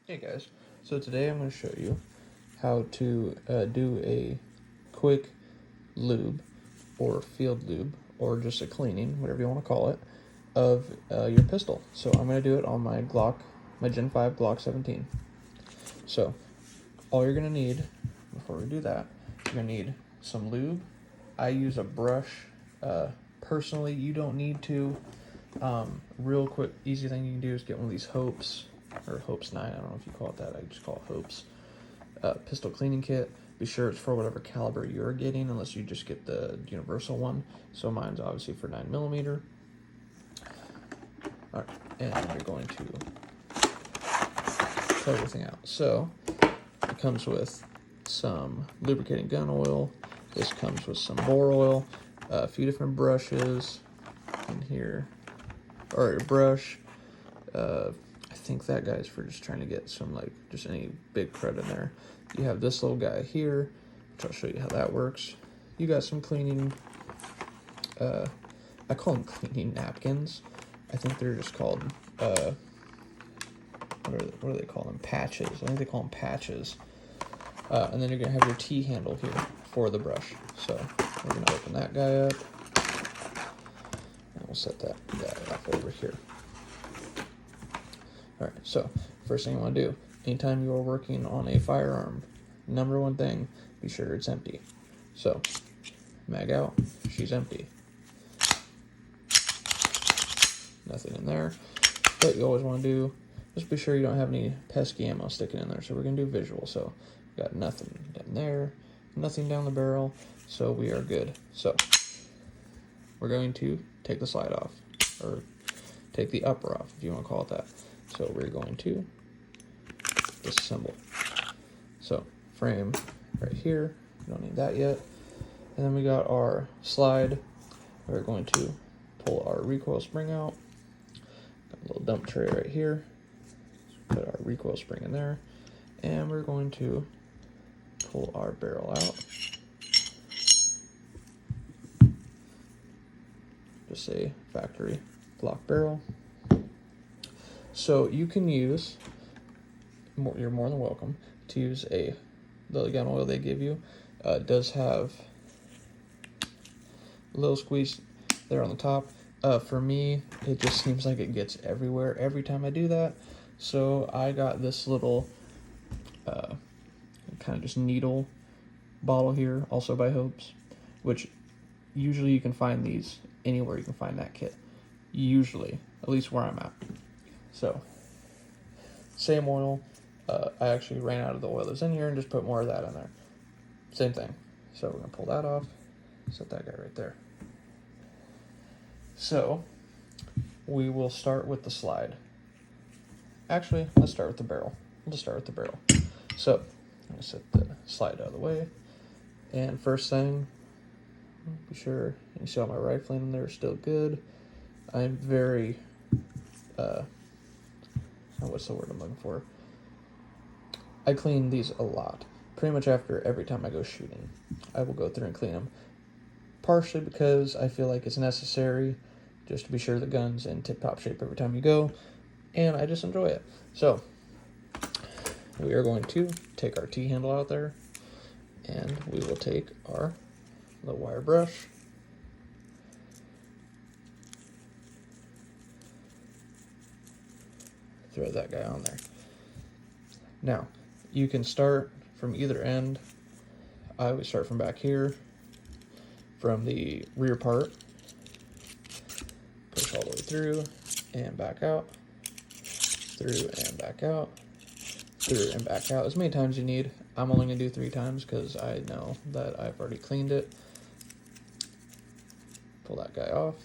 Hey guys, so today I'm going to show you how to do a quick lube or field lube or just a cleaning, whatever you want to call it, of your pistol. So I'm going to do it on my Gen 5 Glock 17. So all you're going to need before we do that, you're going to need some lube. I use a brush. Personally, you don't need to. Real quick, easy thing you can do is get one of these Hopes, or Hopes 9, I don't know if you call it that, I just call it Hopes, pistol cleaning kit. Be sure it's for whatever caliber you're getting, unless you just get the universal one. So mine's obviously for 9mm. Alright, and you're going to cut everything out. So, it comes with some lubricating gun oil. This comes with some bore oil, a few different brushes in here, or a brush. I think that guy's for just trying to get some, like, just any big crud in there. You have this little guy here, which I'll show you how that works. You got some cleaning, I call them cleaning napkins. I think they're just called, what do they call them? Patches. I think they call them patches. And then you're going to have your T-handle here for the brush. So we're going to open that guy up. And we'll set that guy off over here. Alright, so first thing you want to do, anytime you are working on a firearm, number one thing, be sure it's empty. So, mag out, she's empty. Nothing in there. But you always want to do, just be sure you don't have any pesky ammo sticking in there. So we're going to do visual. So, got nothing in there, nothing down the barrel, so we are good. So, we're going to take the slide off, or take the upper off, if you want to call it that. So we're going to disassemble. So frame right here, we don't need that yet. And then we got our slide. We're going to pull our recoil spring out. Got a little dump tray right here. Put our recoil spring in there. And we're going to pull our barrel out. Just a factory Glock barrel. So you can use, you're more than welcome to use the gun oil they give you. It does have a little squeeze there on the top. For me, it just seems like it gets everywhere every time I do that. So I got this little kind of just needle bottle here, also by Hopes, which usually you can find these anywhere you can find that kit. Usually, at least where I'm at. So, same oil. I actually ran out of the oil that's in here and just put more of that in there. Same thing. So we're going to pull that off. Set that guy right there. So, we will start with the slide. Actually, let's start with the barrel. We'll just start with the barrel. So, I'm going to set the slide out of the way. And first thing, be sure you see all my rifling in there is still good. I'm very, what's the word I'm looking for? I clean these a lot. Pretty much after every time I go shooting, I will go through and clean them. Partially because I feel like it's necessary, just to be sure the gun's in tip-top shape every time you go, and I just enjoy it. So, we are going to take our T-handle out there, and we will take our little wire brush. Throw that guy on there. Now, you can start from either end. I always start from back here, from the rear part. Push all the way through and back out. Through and back out. Through and back out. As many times as you need. I'm only going to do 3 times because I know that I've already cleaned it. Pull that guy off.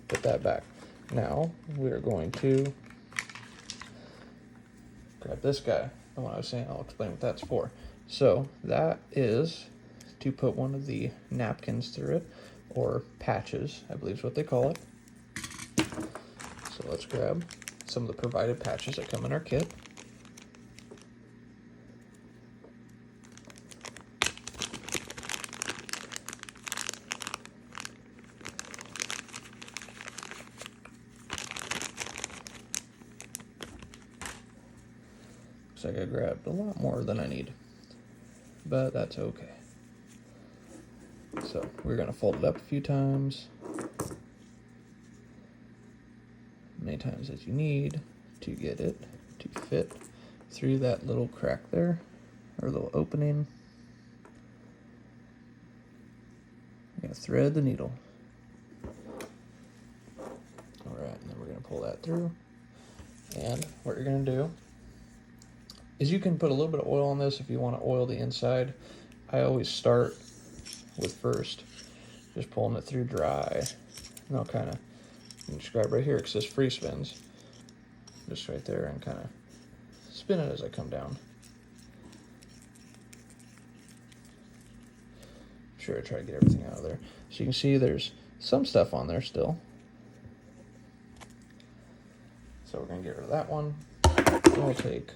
Put that back. Now, we're going to grab this guy. And what I was saying, I'll explain what that's for. So that is to put one of the napkins through it, or patches, I believe is what they call it. So let's grab some of the provided patches that come in our kit. Looks like I grabbed a lot more than I need, but that's okay. So we're going to fold it up a few times, many times as you need to get it to fit through that little crack there, or little opening. You're going to thread the needle. Alright, and then we're going to pull that through. And what you're going to do is you can put a little bit of oil on this if you want to oil the inside. I always start with first just pulling it through dry. And I'll kind of describe right here, it says free spins. Just right there, and kind of spin it as I come down. Sure, I try to get everything out of there. So you can see there's some stuff on there still. So we're going to get rid of that one. We'll take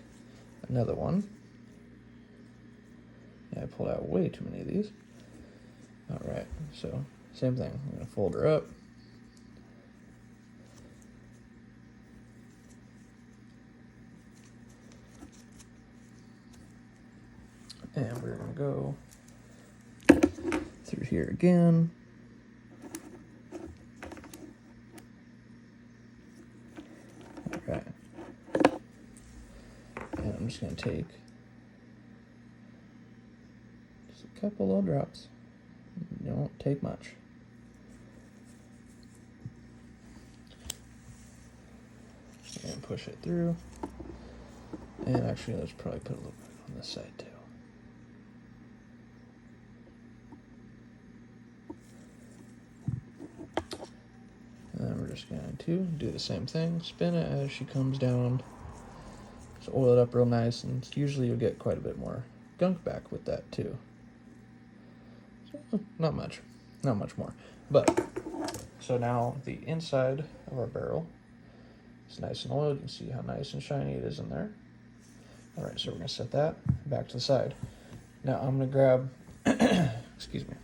another one. Yeah, I pulled out way too many of these. Alright, so same thing. I'm going to fold her up. And we're going to go through here again. Alright. And I'm just going to take just a couple little drops. Don't take much. And push it through. And actually, let's probably put a little bit on this side too. And then we're just going to do the same thing. Spin it as she comes down. Just oil it up real nice, and usually you'll get quite a bit more gunk back with that too. So, not much more. But, so now the inside of our barrel is nice and oiled. You can see how nice and shiny it is in there. Alright, so we're going to set that back to the side. Now I'm going to grab, excuse me,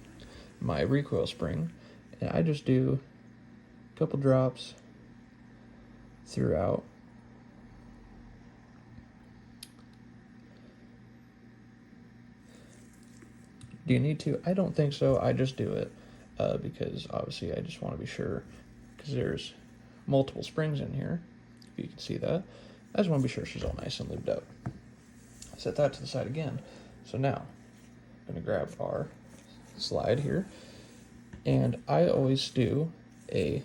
my recoil spring, and I just do a couple drops throughout. Do you need to? I don't think so. I just do it because obviously I just want to be sure, because there's multiple springs in here, if you can see that. I just want to be sure she's all nice and lubed up. Set that to the side again. So now I'm going to grab our slide here, and I always do a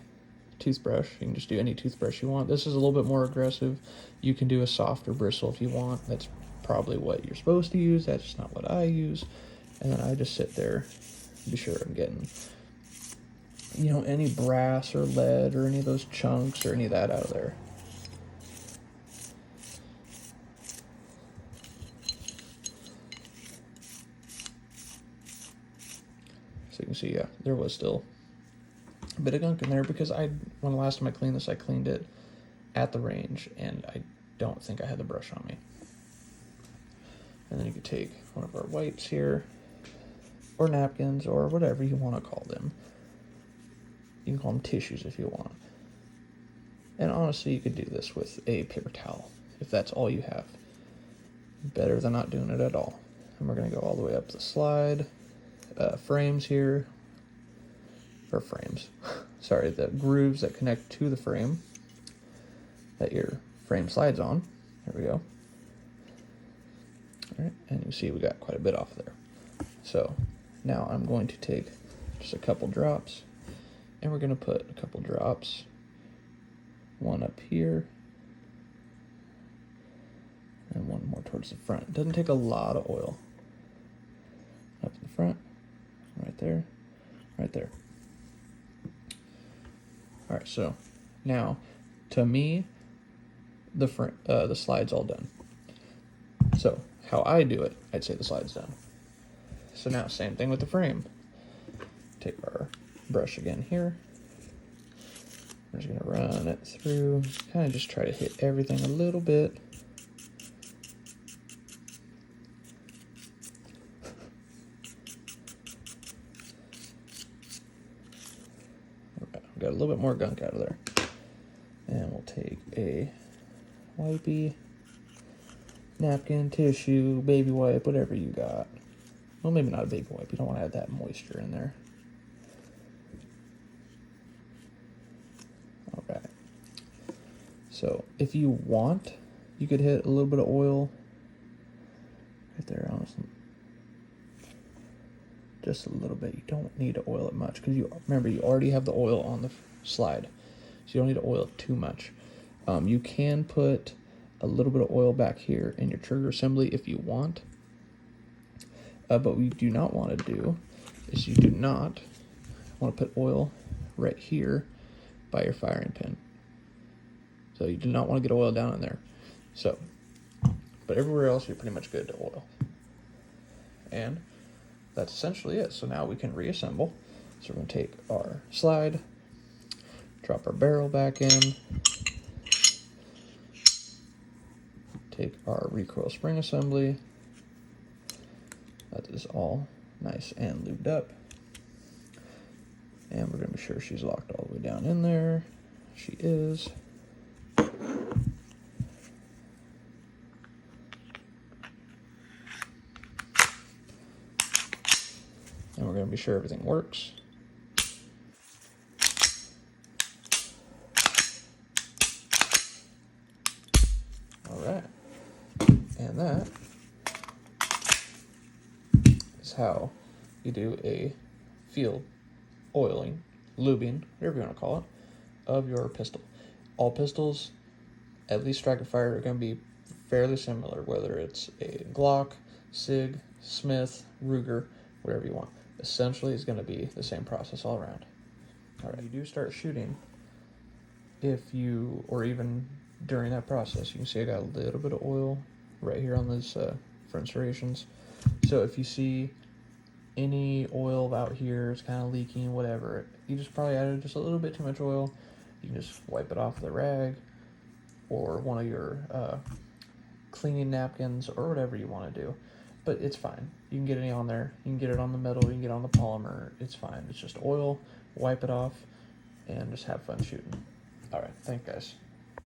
toothbrush. You can just do any toothbrush you want. This is a little bit more aggressive. You can do a softer bristle if you want. That's probably what you're supposed to use. That's just not what I use. And then I just sit there, be sure I'm getting, you know, any brass or lead or any of those chunks or any of that out of there. So you can see, yeah, there was still a bit of gunk in there because when the last time I cleaned this, I cleaned it at the range, and I don't think I had the brush on me. And then you could take one of our wipes here, or napkins, or whatever you want to call them. You can call them tissues if you want. And honestly, you could do this with a paper towel, if that's all you have. Better than not doing it at all. And we're going to go all the way up the slide. Frames here, or frames, sorry, the grooves that connect to the frame that your frame slides on. There we go. All right, and you see we got quite a bit off there. So now I'm going to take just a couple drops, and we're going to put a couple drops, one up here, and one more towards the front. It doesn't take a lot of oil. Up in the front, right there, right there. All right, so now, to me, the slide's all done. So how I do it, I'd say the slide's done. So now, same thing with the frame. Take our brush again here. We're just gonna run it through, kind of just try to hit everything a little bit. Got a little bit more gunk out of there. And we'll take a wipey. napkin, tissue, baby wipe, whatever you got. Well, maybe not a baby wipe. You don't want to have that moisture in there. All right. So if you want, you could hit a little bit of oil right there, honestly. Just a little bit. You don't need to oil it much because you remember you already have the oil on the slide, so you don't need to oil it too much. You can put a little bit of oil back here in your trigger assembly if you want, but what you do not want to do is you do not want to put oil right here by your firing pin. So you do not want to get oil down in there. So, but everywhere else you're pretty much good to oil. And that's essentially it. So now we can reassemble. So we're going to take our slide, drop our barrel back in, take our recoil spring assembly. That is all nice and lubed up. And we're going to be sure she's locked all the way down in there. She is. And we're going to be sure everything works. All right. And that is how you do a field oiling, lubing, whatever you want to call it, of your pistol. All pistols, at least striker fire, are going to be fairly similar, whether it's a Glock, Sig, Smith, Ruger, whatever you want. Essentially, it's going to be the same process all around. All right, you do start shooting, or even during that process, you can see I got a little bit of oil right here on these front serrations. So if you see any oil out here, it's kind of leaking, whatever, you just probably added just a little bit too much oil. You can just wipe it off with a rag or one of your cleaning napkins or whatever you want to do. But it's fine. You can get any on there. You can get it on the metal. You can get it on the polymer. It's fine. It's just oil. Wipe it off and just have fun shooting. All right. Thanks, guys.